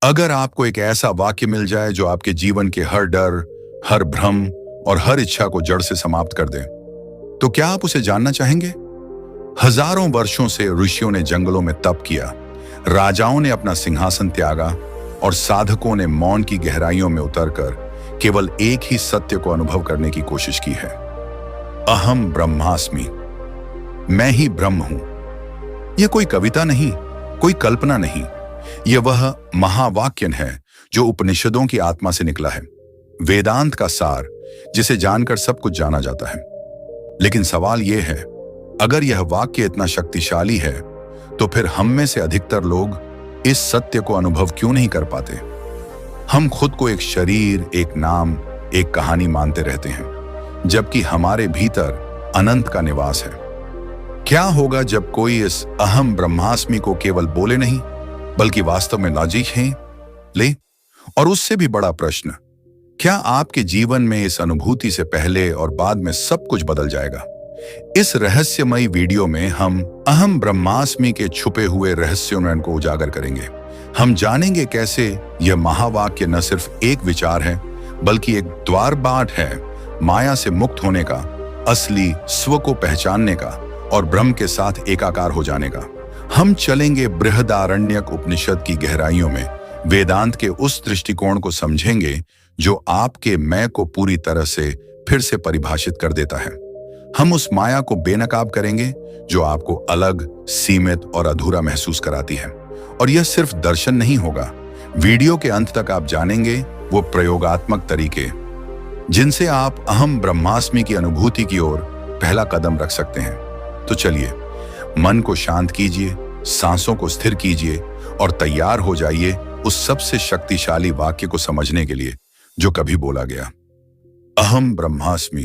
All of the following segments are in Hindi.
अगर आपको एक ऐसा वाक्य मिल जाए जो आपके जीवन के हर डर, हर भ्रम और हर इच्छा को जड़ से समाप्त कर दे, तो क्या आप उसे जानना चाहेंगे? हजारों वर्षों से ऋषियों ने जंगलों में तप किया, राजाओं ने अपना सिंहासन त्यागा और साधकों ने मौन की गहराइयों में उतरकर केवल एक ही सत्य को अनुभव करने की कोशिश की है। अहम ब्रह्मास्मि, मैं ही ब्रह्म हूं। यह कोई कविता नहीं, कोई कल्पना नहीं, यह वह महावाक्य है जो उपनिषदों की आत्मा से निकला है, वेदांत का सार, जिसे जानकर सब कुछ जाना जाता है। लेकिन सवाल यह है, अगर यह वाक्य इतना शक्तिशाली है तो फिर हम में से अधिकतर लोग इस सत्य को अनुभव क्यों नहीं कर पाते? हम खुद को एक शरीर, एक नाम, एक कहानी मानते रहते हैं, जबकि हमारे भीतर अनंत का निवास है। क्या होगा जब कोई इस अहम ब्रह्मास्मि को केवल बोले नहीं बल्कि वास्तव में लॉजिक है ले? और उससे भी बड़ा प्रश्न, क्या आपके जीवन में इस अनुभूति से पहले और बाद में सब कुछ बदल जाएगा? इस रहस्यमयी वीडियो में हम अहम ब्रह्मास्मि के छुपे हुए रहस्यों को उजागर करेंगे। हम जानेंगे कैसे यह महावाक्य न सिर्फ एक विचार है बल्कि एक द्वारबाट है माया से मुक्त होने का, असली स्व को पहचानने का और ब्रह्म के साथ एकाकार हो जाने का। हम चलेंगे बृहदारण्यक उपनिषद की गहराइयों में, वेदांत के उस दृष्टिकोण को समझेंगे जो आपके मैं को पूरी तरह से फिर से परिभाषित कर देता है। हम उस माया को बेनकाब करेंगे जो आपको अलग, सीमित और अधूरा महसूस कराती है। और यह सिर्फ दर्शन नहीं होगा, वीडियो के अंत तक आप जानेंगे वो प्रयोगात्मक तरीके जिनसे आप अहम ब्रह्मास्मि की अनुभूति की ओर पहला कदम रख सकते हैं। तो चलिए, मन को शांत कीजिए, सांसों को स्थिर कीजिए और तैयार हो जाइए उस सबसे शक्तिशाली वाक्य को समझने के लिए जो कभी बोला गया। अहम ब्रह्मास्मि,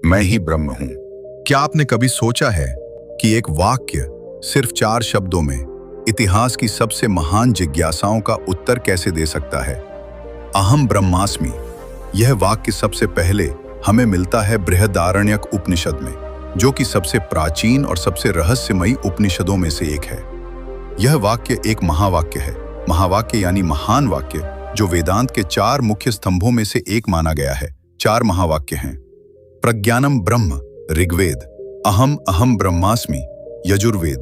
मैं ही ब्रह्म हूं। क्या आपने कभी सोचा है कि एक वाक्य सिर्फ 4 शब्दों में इतिहास की सबसे महान जिज्ञासाओं का उत्तर कैसे दे सकता है? अहम ब्रह्मास्मि, यह वाक्य सबसे पहले हमें मिलता है बृहदारण्यक उपनिषद में, जो कि सबसे प्राचीन और सबसे रहस्यमयी उपनिषदों में से एक है। यह वाक्य एक महावाक्य है। महावाक्य यानी महान वाक्य, जो वेदांत के 4 मुख्य स्तंभों में से एक माना गया है। 4 महावाक्य हैं। प्रज्ञानम ब्रह्म ऋग्वेद, अहम अहम ब्रह्मास्मि यजुर्वेद,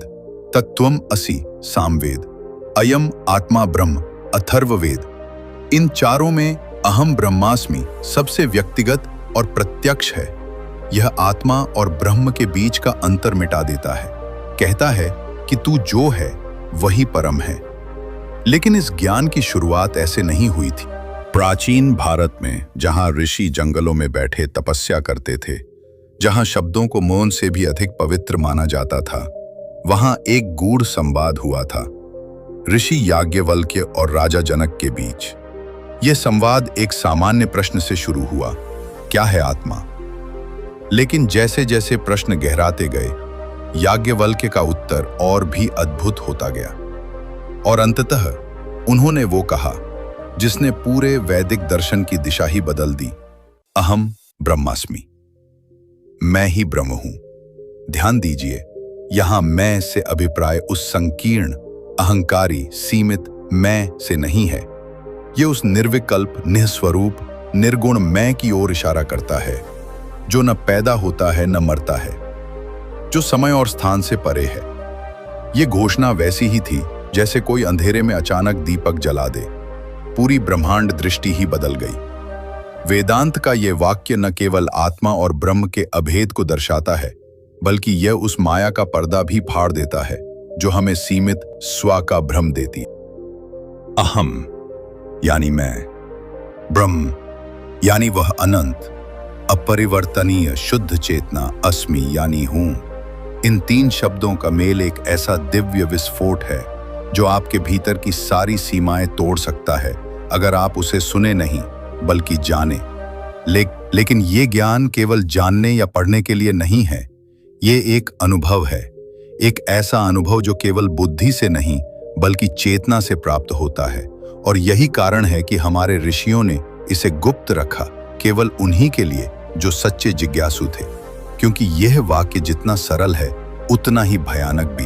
तत्त्वम असि सामवेद, अयम आत्मा ब्रह्म अथर्ववेद। इन चारों में अहम ब्रह्मास्मि सबसे व्यक्तिगत और प्रत्यक्ष है। यह आत्मा और ब्रह्म के बीच का अंतर मिटा देता है, कहता है कि तू जो है वही परम है। लेकिन इस ज्ञान की शुरुआत ऐसे नहीं हुई थी। प्राचीन भारत में, जहां ऋषि जंगलों में बैठे तपस्या करते थे, जहां शब्दों को मौन से भी अधिक पवित्र माना जाता था, वहां एक गूढ़ संवाद हुआ था, ऋषि याज्ञवल्क्य और राजा जनक के बीच। यह संवाद एक सामान्य प्रश्न से शुरू हुआ, क्या है आत्मा? लेकिन जैसे जैसे प्रश्न गहराते गए, याज्ञवल्क्य का उत्तर और भी अद्भुत होता गया और अंततः उन्होंने वो कहा जिसने पूरे वैदिक दर्शन की दिशा ही बदल दी, अहम ब्रह्मास्मि, मैं ही ब्रह्म हूं। ध्यान दीजिए, यहां मैं से अभिप्राय उस संकीर्ण, अहंकारी, सीमित मैं से नहीं है। यह उस निर्विकल्प, निःस्वरूप, निर्गुण मैं की ओर इशारा करता है, जो न पैदा होता है न मरता है, जो समय और स्थान से परे है। यह घोषणा वैसी ही थी जैसे कोई अंधेरे में अचानक दीपक जला दे। पूरी ब्रह्मांड दृष्टि ही बदल गई। वेदांत का यह वाक्य न केवल आत्मा और ब्रह्म के अभेद को दर्शाता है, बल्कि यह उस माया का पर्दा भी फाड़ देता है जो हमें सीमित स्व का भ्रम देती। अहम यानी मैं, ब्रह्म यानी वह अनंत, अपरिवर्तनीय शुद्ध चेतना, अस्मि यानी हूं। इन 3 शब्दों का मेल एक ऐसा दिव्य विस्फोट है जो आपके भीतर की सारी सीमाएं तोड़ सकता है, अगर आप उसे सुने नहीं बल्कि जाने। लेकिन ये ज्ञान केवल जानने या पढ़ने के लिए नहीं है। ये एक अनुभव है, एक ऐसा अनुभव जो केवल बुद्धि से नहीं बल्कि चेतना से प्राप्त होता है। और यही कारण है कि हमारे ऋषियों ने इसे गुप्त रखा, केवल उन्हीं के लिए जो सच्चे जिज्ञासु थे, क्योंकि यह वाक्य जितना सरल है उतना ही भयानक भी।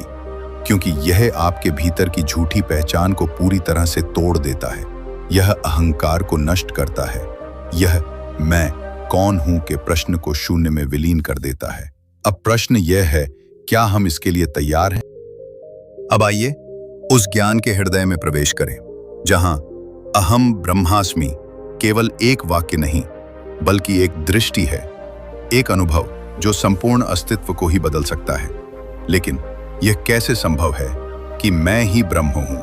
क्योंकि यह आपके भीतर की झूठी पहचान को पूरी तरह से तोड़ देता है। यह अहंकार को नष्ट करता है। यह मैं कौन हूं के प्रश्न को शून्य में विलीन कर देता है। अब प्रश्न यह है, क्या हम इसके लिए तैयार हैं? अब आइए उस ज्ञान के हृदय में प्रवेश करें, जहां अहम ब्रह्मास्मि केवल एक वाक्य नहीं, बल्कि एक दृष्टि है, एक अनुभव जो संपूर्ण अस्तित्व को ही बदल सकता है। लेकिन यह कैसे संभव है कि मैं ही ब्रह्म हूं?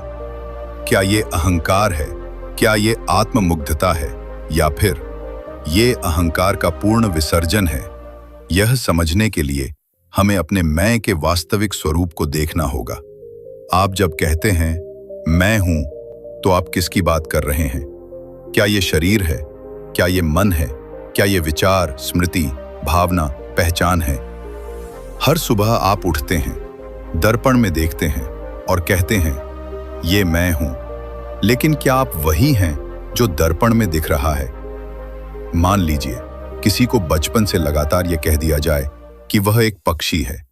क्या ये अहंकार है? क्या ये आत्ममुग्धता है? या फिर ये अहंकार का पूर्ण विसर्जन है? यह समझने के लिए हमें अपने मैं के वास्तविक स्वरूप को देखना होगा। आप जब कहते हैं मैं हूं, तो आप किसकी बात कर रहे हैं? क्या ये शरीर है? क्या ये मन है? क्या ये विचार, स्मृति, भावना, पहचान है? हर सुबह आप उठते हैं, दर्पण में देखते हैं और कहते हैं ये मैं हूं। लेकिन क्या आप वही हैं जो दर्पण में दिख रहा है? मान लीजिए किसी को बचपन से लगातार यह कह दिया जाए कि वह एक पक्षी है।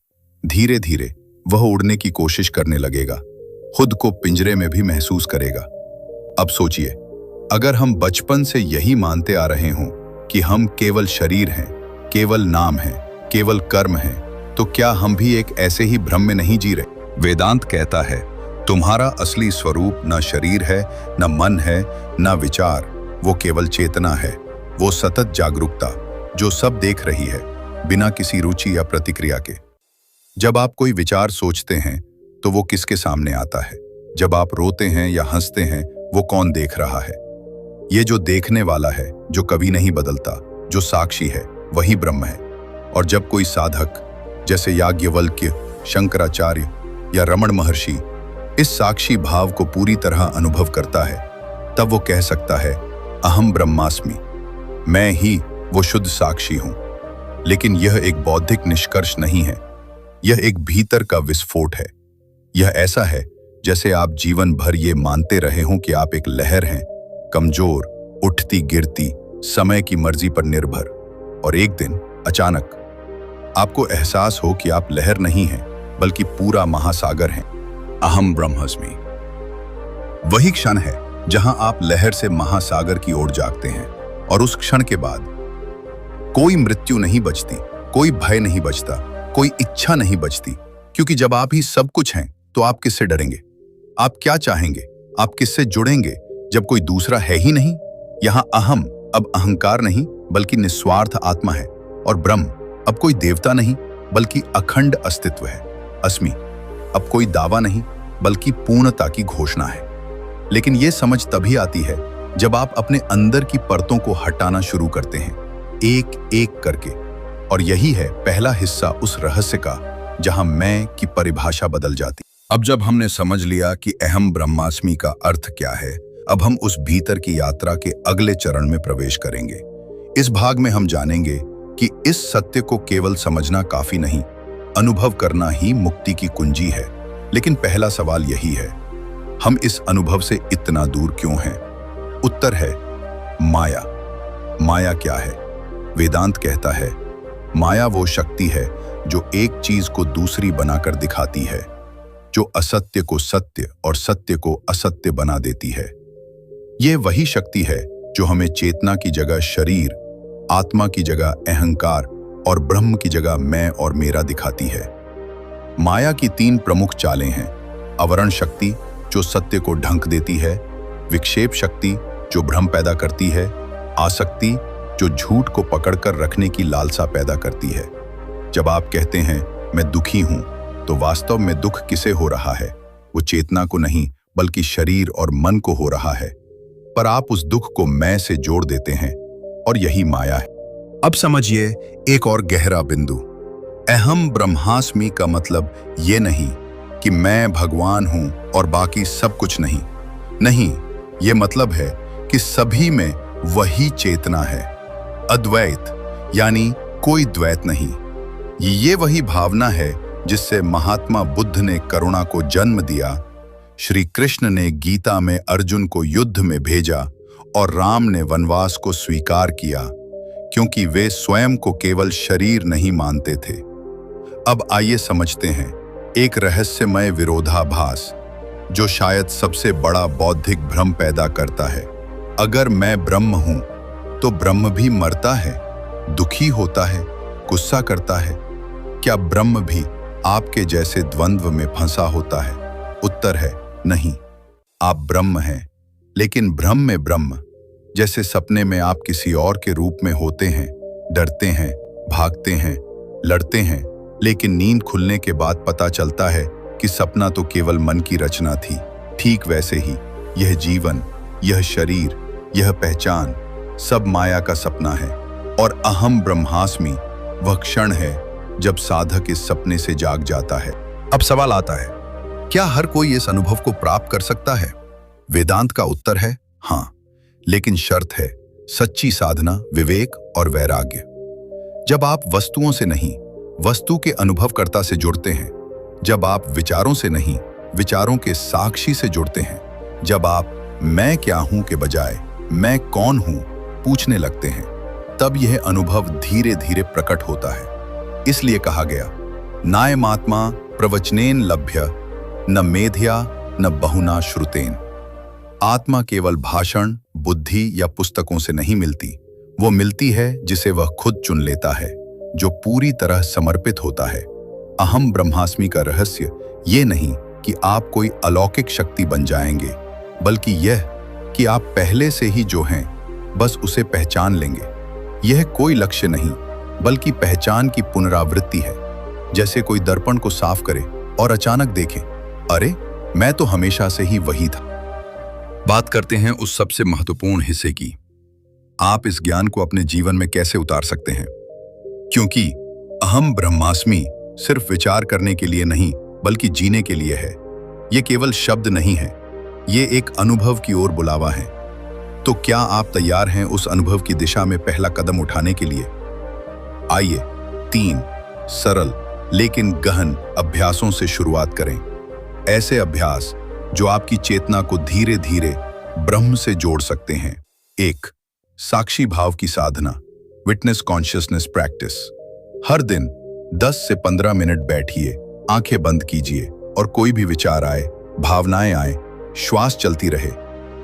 धीरे धीरे वह उड़ने की कोशिश करने लगेगा, खुद को पिंजरे में भी महसूस करेगा। अब सोचिए, अगर हम बचपन से यही मानते आ रहे हों कि हम केवल शरीर हैं, केवल नाम है, केवल कर्म है, तो क्या हम भी एक ऐसे ही भ्रम में नहीं जी रहे? वेदांत कहता है, तुम्हारा असली स्वरूप न शरीर है, न मन है, न विचार, वो केवल चेतना है, वो सतत जागरूकता जो सब देख रही है, बिना किसी रुचि या प्रतिक्रिया के। जब आप कोई विचार सोचते हैं तो वो किसके सामने आता है? जब आप रोते हैं या हंसते हैं, वो कौन देख रहा है? ये जो देखने वाला है, जो कभी नहीं बदलता, जो साक्षी है, वही ब्रह्म है। और जब कोई साधक जैसे याज्ञवल्क्य, शंकराचार्य या रमण महर्षि इस साक्षी भाव को पूरी तरह अनुभव करता है, तब वो कह सकता है अहम ब्रह्मास्मि, मैं ही वो शुद्ध साक्षी हूं। लेकिन यह एक बौद्धिक निष्कर्ष नहीं है, यह एक भीतर का विस्फोट है। यह ऐसा है जैसे आप जीवन भर ये मानते रहे हों कि आप एक लहर हैं, कमजोर, उठती गिरती, समय की मर्जी पर निर्भर। और एक दिन अचानक आपको एहसास हो कि आप लहर नहीं हैं, बल्कि पूरा महासागर हैं। अहम ब्रह्मास्मि वही क्षण है जहां आप लहर से महासागर की ओर जागते हैं। और उस क्षण के बाद कोई मृत्यु नहीं बचती, कोई भय नहीं बचता, कोई इच्छा नहीं बचती। क्योंकि जब आप ही सब कुछ हैं, तो आप किससे डरेंगे? आप क्या चाहेंगे? आप किससे जुड़ेंगे जब कोई दूसरा है ही नहीं? यहां अहम अब अहंकार नहीं, बल्कि निस्वार्थ आत्मा है। और ब्रह्म अब कोई देवता नहीं, बल्कि अखंड अस्तित्व है। अस्मि अब कोई दावा नहीं, बल्कि पूर्णता की घोषणा है। लेकिन यह समझ तभी आती है जब आप अपने अंदर की परतों को हटाना शुरू करते हैं, एक एक करके। और यही है पहला हिस्सा उस रहस्य का जहां मैं की परिभाषा बदल जाती। अब जब हमने समझ लिया कि अहम ब्रह्मास्मि का अर्थ क्या है, अब हम उस भीतर की यात्रा के अगले चरण में प्रवेश करेंगे। इस भाग में हम जानेंगे कि इस सत्य को केवल समझना काफी नहीं, अनुभव करना ही मुक्ति की कुंजी है। लेकिन पहला सवाल यही है, हम इस अनुभव से इतना दूर क्यों हैं? उत्तर है माया। माया क्या है? वेदांत कहता है, माया वो शक्ति है जो एक चीज को दूसरी बनाकर दिखाती है, जो असत्य को सत्य और सत्य को असत्य बना देती है। ये वही शक्ति है जो हमें चेतना की जगह शरीर, आत्मा की जगह अहंकार और ब्रह्म की जगह मैं और मेरा दिखाती है। माया की तीन प्रमुख चालें हैं। आवरण शक्ति जो सत्य को ढंक देती है, विक्षेप शक्ति जो भ्रम पैदा करती है, आसक्ति जो झूठ को पकड़कर रखने की लालसा पैदा करती है। जब आप कहते हैं मैं दुखी हूं, तो वास्तव में दुख किसे हो रहा है? वो चेतना को नहीं, बल्कि शरीर और मन को हो रहा है। पर आप उस दुख को मैं से जोड़ देते हैं, और यही माया है। अब समझिए एक और गहरा बिंदु। अहम ब्रह्मास्मि का मतलब ये नहीं कि मैं भगवान हूं और बाकी सब कुछ नहीं। नहीं, ये मतलब है कि सभी में वही चेतना है, अद्वैत, यानी कोई द्वैत नहीं। ये वही भावना है जिससे महात्मा बुद्ध ने करुणा को जन्म दिया, श्री कृष्ण ने गीता में अर्जुन को युद्ध में भेजा और राम ने वनवास को स्वीकार किया, क्योंकि वे स्वयं को केवल शरीर नहीं मानते थे। अब आइए समझते हैं एक रहस्यमय विरोधाभास जो शायद सबसे बड़ा बौद्धिक भ्रम पैदा करता है। अगर मैं ब्रह्म हूं तो ब्रह्म भी मरता है, दुखी होता है, गुस्सा करता है। क्या ब्रह्म भी आपके जैसे द्वंद्व में फंसा होता है? उत्तर है नहीं। आप ब्रह्म हैं, लेकिन भ्रम में ब्रह्म। जैसे सपने में आप किसी और के रूप में होते हैं, डरते हैं, भागते हैं, लड़ते हैं, लेकिन नींद खुलने के बाद पता चलता है कि सपना तो केवल मन की रचना थी। ठीक वैसे ही यह जीवन, यह शरीर, यह पहचान सब माया का सपना है। और अहम ब्रह्मास्मि वह क्षण है जब साधक इस सपने से जाग जाता है। अब सवाल आता है, क्या हर कोई इस अनुभव को प्राप्त कर सकता है? वेदांत का उत्तर है हाँ, लेकिन शर्त है सच्ची साधना, विवेक और वैराग्य। जब आप वस्तुओं से नहीं, वस्तु के अनुभवकर्ता से जुड़ते हैं, जब आप विचारों से नहीं, विचारों के साक्षी से जुड़ते हैं, जब आप मैं क्या हूं के बजाय मैं कौन हूं पूछने लगते हैं, तब यह अनुभव धीरे धीरे प्रकट होता है। इसलिए कहा गया, नायमात्मा प्रवचनेन लभ्य न मेधया न बहुना श्रुतेन। आत्मा केवल भाषण, बुद्धि या पुस्तकों से नहीं मिलती, वो मिलती है जिसे वह खुद चुन लेता है, जो पूरी तरह समर्पित होता है। अहम ब्रह्मास्मि का रहस्य ये नहीं कि आप कोई अलौकिक शक्ति बन जाएंगे, बल्कि यह कि आप पहले से ही जो हैं, बस उसे पहचान लेंगे। यह कोई लक्ष्य नहीं, बल्कि पहचान की पुनरावृत्ति है। जैसे कोई दर्पण को साफ करे और अचानक देखे, अरे मैं तो हमेशा से ही वही था। बात करते हैं उस सबसे महत्वपूर्ण हिस्से की। आप इस ज्ञान को अपने जीवन में कैसे उतार सकते हैं? क्योंकि अहम ब्रह्मास्मि सिर्फ विचार करने के लिए नहीं, बल्कि जीने के लिए है। ये केवल शब्द नहीं है, ये एक अनुभव की ओर बुलावा है। तो क्या आप तैयार हैं उस अनुभव की दिशा में पहला कदम उठाने के लिए? आइए 3 सरल लेकिन गहन अभ्यासों से शुरुआत करें। ऐसे अभ्यास जो आपकी चेतना को धीरे धीरे ब्रह्म से जोड़ सकते हैं। 1 साक्षी भाव की साधना, विटनेस कॉन्शियसनेस प्रैक्टिस। हर दिन 10 से 15 मिनट बैठिए, आंखें बंद कीजिए और कोई भी विचार आए, भावनाएं आए, श्वास चलती रहे,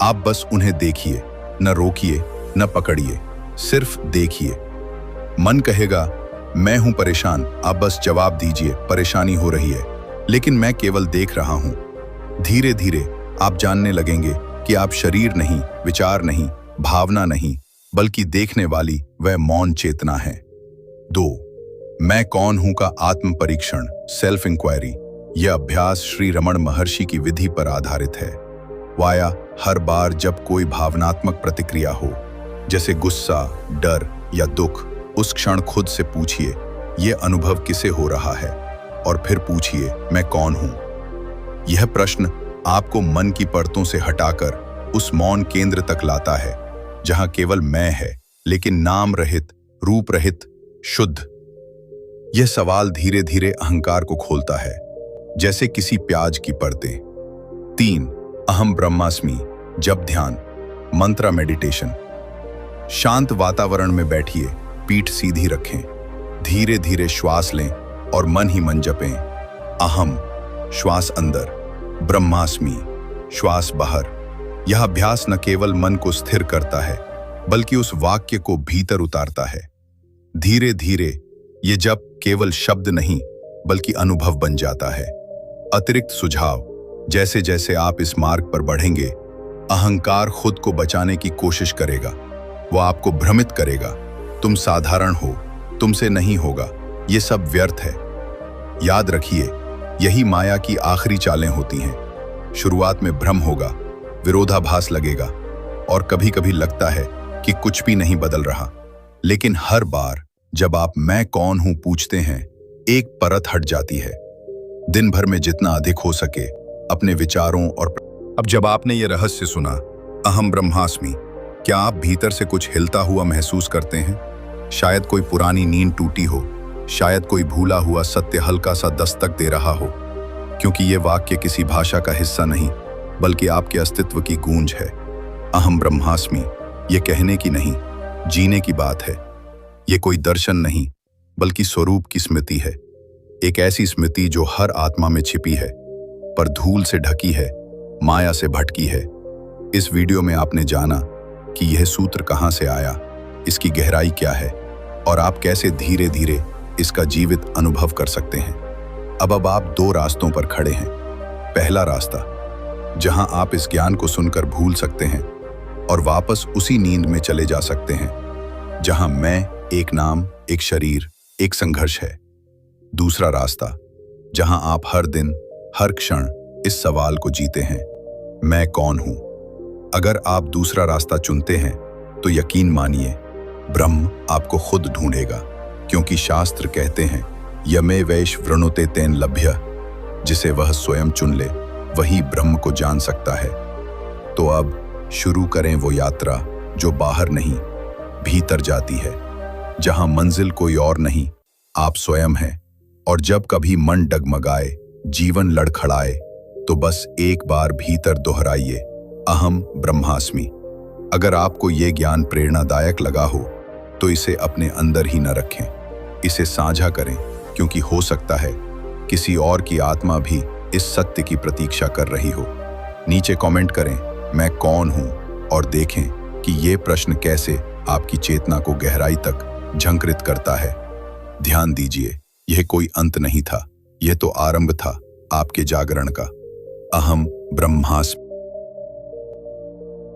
आप बस उन्हें देखिए, न रोकिए न पकड़िए, सिर्फ देखिए। मन कहेगा मैं हूं परेशान, आप बस जवाब दीजिए परेशानी हो रही है, लेकिन मैं केवल देख रहा हूं। धीरे धीरे आप जानने लगेंगे कि आप शरीर नहीं, विचार नहीं, भावना नहीं, बल्कि देखने वाली वह मौन चेतना है। 2 मैं कौन हूं का आत्म परीक्षण, सेल्फ इंक्वायरी। यह अभ्यास श्री रमण महर्षि की विधि पर आधारित है। वाया हर बार जब कोई भावनात्मक प्रतिक्रिया हो, जैसे गुस्सा, डर या दुख, उस क्षण खुद से पूछिए यह अनुभव किसे हो रहा है, और फिर पूछिए मैं कौन हूं। यह प्रश्न आपको मन की परतों से हटाकर उस मौन केंद्र तक लाता है, जहां केवल मैं है, लेकिन नाम रहित, रूप रहित, शुद्ध। यह सवाल धीरे धीरे अहंकार को खोलता है, जैसे किसी प्याज की परतें। 3 अहम ब्रह्मास्मि जप ध्यान, मंत्रा मेडिटेशन। शांत वातावरण में बैठिए, पीठ सीधी रखें, धीरे धीरे श्वास लें और मन ही मन जपें। अहम श्वास अंदर, ब्रह्मास्मि श्वास बाहर। यह अभ्यास न केवल मन को स्थिर करता है, बल्कि उस वाक्य को भीतर उतारता है। धीरे धीरे ये जप केवल शब्द नहीं, बल्कि अनुभव बन जाता है। अतिरिक्त सुझाव, जैसे जैसे आप इस मार्ग पर बढ़ेंगे, अहंकार खुद को बचाने की कोशिश करेगा। वो आपको भ्रमित करेगा, तुम साधारण हो, तुमसे नहीं होगा, ये सब व्यर्थ है। याद रखिए, यही माया की आखिरी चालें होती हैं। शुरुआत में भ्रम होगा, विरोधाभास लगेगा, और कभी कभी लगता है कि कुछ भी नहीं बदल रहा। लेकिन हर बार जब आप मैं कौन हूं पूछते हैं, एक परत हट जाती है। दिन भर में जितना अधिक हो सके अपने विचारों और अब जब आपने ये रहस्य सुना, अहम ब्रह्मास्मि, क्या आप भीतर से कुछ हिलता हुआ महसूस करते हैं? शायद कोई पुरानी नींद टूटी हो, शायद कोई भूला हुआ सत्य हल्का सा दस्तक दे रहा हो, क्योंकि ये वाक्य किसी भाषा का हिस्सा नहीं, बल्कि आपके अस्तित्व की गूंज है। अहम ब्रह्मास्मि ये कहने की नहीं, जीने की बात है। ये कोई दर्शन नहीं, बल्कि स्वरूप की स्मृति है। एक ऐसी स्मृति जो हर आत्मा में छिपी है, पर धूल से ढकी है, माया से भटकी है। इस वीडियो में आपने जाना कि यह सूत्र कहां से आया, इसकी गहराई क्या है और आप कैसे धीरे धीरे इसका जीवित अनुभव कर सकते हैं। अब आप दो रास्तों पर खड़े हैं। पहला रास्ता, जहां आप इस ज्ञान को सुनकर भूल सकते हैं और वापस उसी नींद में चले जा सकते हैं जहां मैं, एक नाम, एक शरीर, एक संघर्ष है। दूसरा रास्ता, जहां आप हर दिन, हर क्षण इस सवाल को जीते हैं, मैं कौन हूं। अगर आप दूसरा रास्ता चुनते हैं तो यकीन मानिए, ब्रह्म आपको खुद ढूंढेगा, क्योंकि शास्त्र कहते हैं यमे वैश वृणुते तेन लभ्य, जिसे वह स्वयं चुन ले वही ब्रह्म को जान सकता है। तो अब शुरू करें वो यात्रा जो बाहर नहीं, भीतर जाती है, जहां मंजिल कोई और नहीं, आप स्वयं हैं। और जब कभी मन डगमगाए, जीवन लड़खड़ाए, तो बस एक बार भीतर दोहराइए, अहम ब्रह्मास्मि। अगर आपको ये ज्ञान प्रेरणादायक लगा हो तो इसे अपने अंदर ही न रखें, इसे साझा करें, क्योंकि हो सकता है किसी और की आत्मा भी इस सत्य की प्रतीक्षा कर रही हो। नीचे कमेंट करें, मैं कौन हूं, और देखें कि ये प्रश्न कैसे आपकी चेतना को गहराई तक झंकृत करता है। ध्यान दीजिए, यह कोई अंत नहीं था, यह तो आरंभ था आपके जागरण का। अहम ब्रह्मास्मि।